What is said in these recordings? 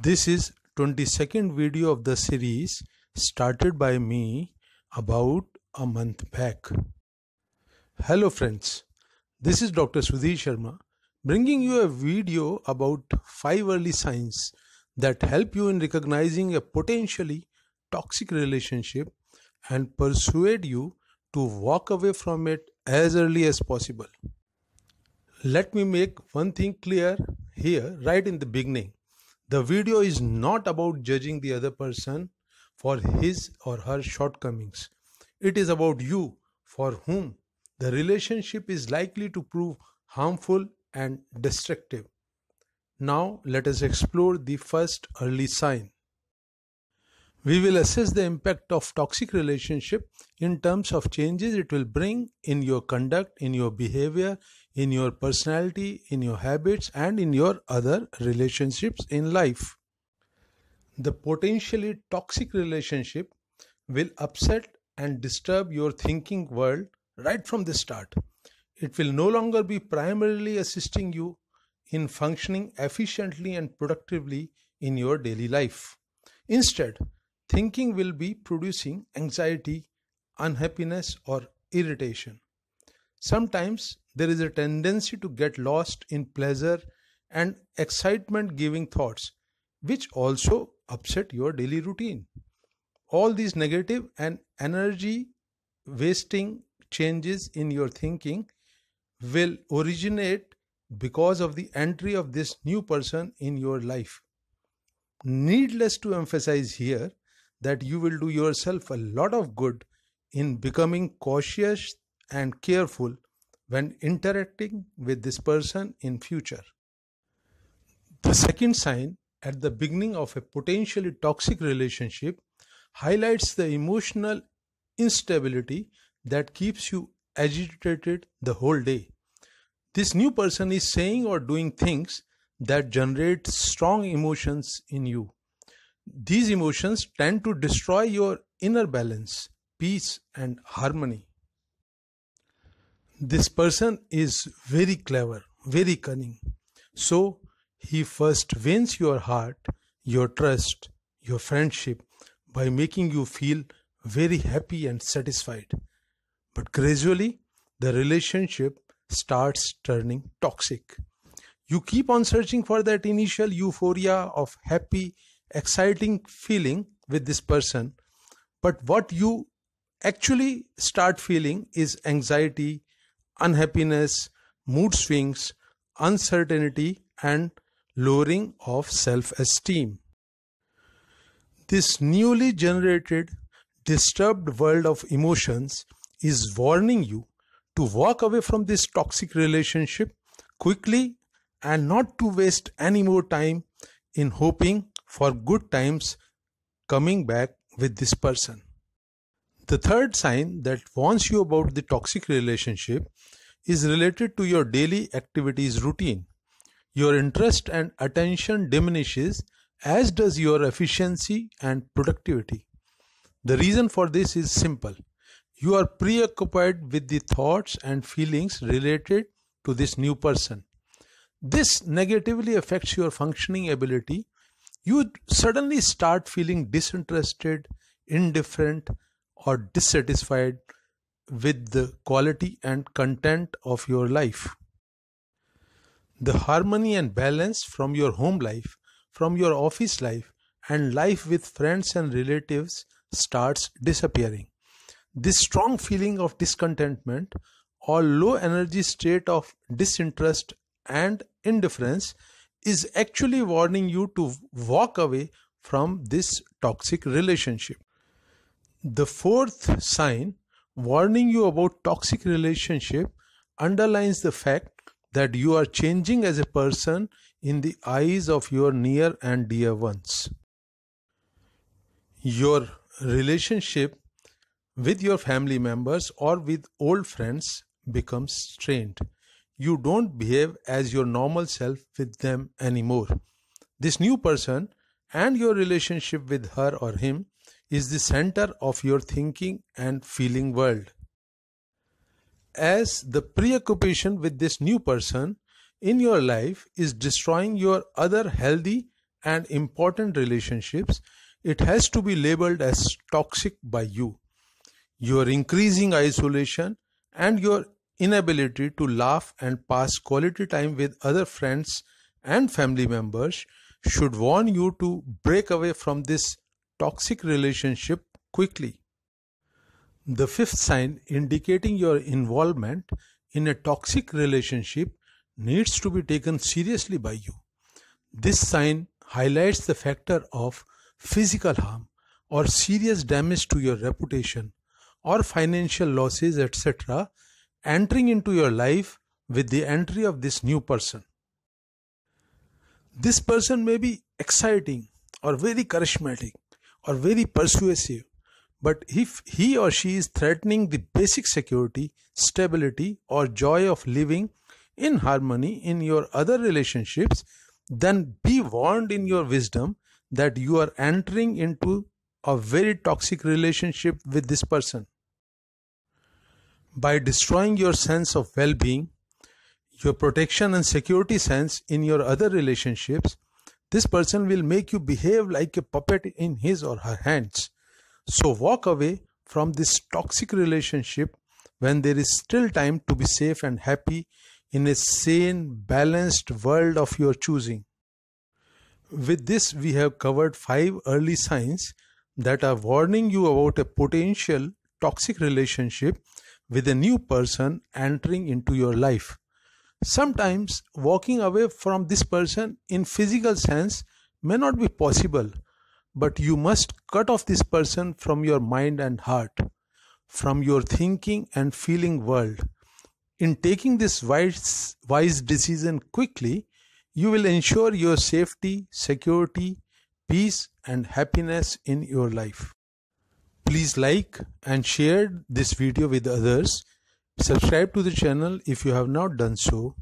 This is 22nd video of the series started by me about a month back. Hello friends, this is Dr. Sudhir Sharma bringing you a video about 5 early signs that help you in recognizing a potentially toxic relationship and persuade you to walk away from it as early as possible. Let me make one thing clear here right in the beginning. The video is not about judging the other person for his or her shortcomings. It is about you for whom the relationship is likely to prove harmful and destructive. Now let us explore the first early sign. We will assess the impact of toxic relationship in terms of changes it will bring in your conduct, in your behavior, in your personality, in your habits, and in your other relationships in life. The potentially toxic relationship will upset and disturb your thinking world right from the start. It will no longer be primarily assisting you in functioning efficiently and productively in your daily life. Instead, thinking will be producing anxiety, unhappiness, or irritation. Sometimes there is a tendency to get lost in pleasure and excitement giving thoughts, which also upset your daily routine. All these negative and energy wasting changes in your thinking will originate because of the entry of this new person in your life. Needless to emphasize here that you will do yourself a lot of good in becoming cautious and careful when interacting with this person in future. The second sign at the beginning of a potentially toxic relationship highlights the emotional instability that keeps you agitated the whole day. This new person is saying or doing things that generate strong emotions in you. These emotions tend to destroy your inner balance, peace, and harmony. This person is very clever, very cunning. So, he first wins your heart, your trust, your friendship by making you feel very happy and satisfied. But gradually, the relationship starts turning toxic. You keep on searching for that initial euphoria of happy, exciting feeling with this person, but what you actually start feeling is anxiety, unhappiness, mood swings, uncertainty, and lowering of self-esteem. This newly generated, disturbed world of emotions is warning you to walk away from this toxic relationship quickly and not to waste any more time in hoping for good times coming back with this person. The third sign that warns you about the toxic relationship is related to your daily activities routine. Your interest and attention diminishes, as does your efficiency and productivity. The reason for this is simple. You are preoccupied with the thoughts and feelings related to this new person. This negatively affects your functioning ability. You suddenly start feeling disinterested, indifferent, or dissatisfied with the quality and content of your life. The harmony and balance from your home life, from your office life, and life with friends and relatives starts disappearing. This strong feeling of discontentment or low energy state of disinterest and indifference is actually warning you to walk away from this toxic relationship. The fourth sign warning you about toxic relationship underlines the fact that you are changing as a person in the eyes of your near and dear ones. Your relationship with your family members or with old friends becomes strained. You don't behave as your normal self with them anymore. This new person and your relationship with her or him is the center of your thinking and feeling world. As the preoccupation with this new person in your life is destroying your other healthy and important relationships, it has to be labeled as toxic by you. Your increasing isolation and your inability to laugh and pass quality time with other friends and family members should warn you to break away from this toxic relationship quickly. The fifth sign indicating your involvement in a toxic relationship needs to be taken seriously by you. This sign highlights the factor of physical harm or serious damage to your reputation or financial losses, etc., entering into your life with the entry of this new person. This person may be exciting or very charismatic or very persuasive, but if he or she is threatening the basic security, stability, or joy of living in harmony in your other relationships, then be warned in your wisdom that you are entering into a very toxic relationship with this person. By destroying your sense of well-being, your protection and security sense in your other relationships, this person will make you behave like a puppet in his or her hands. So walk away from this toxic relationship when there is still time to be safe and happy in a sane, balanced world of your choosing. With this, we have covered 5 early signs that are warning you about a potential toxic relationship with a new person entering into your life. Sometimes walking away from this person in physical sense may not be possible, but you must cut off this person from your mind and heart, from your thinking and feeling world. In taking this wise decision quickly, you will ensure your safety, security, peace, and happiness in your life. Please like and share this video with others. Subscribe to the channel if you have not done so.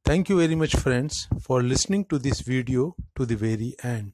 Thank you very much, friends, for listening to this video to the very end.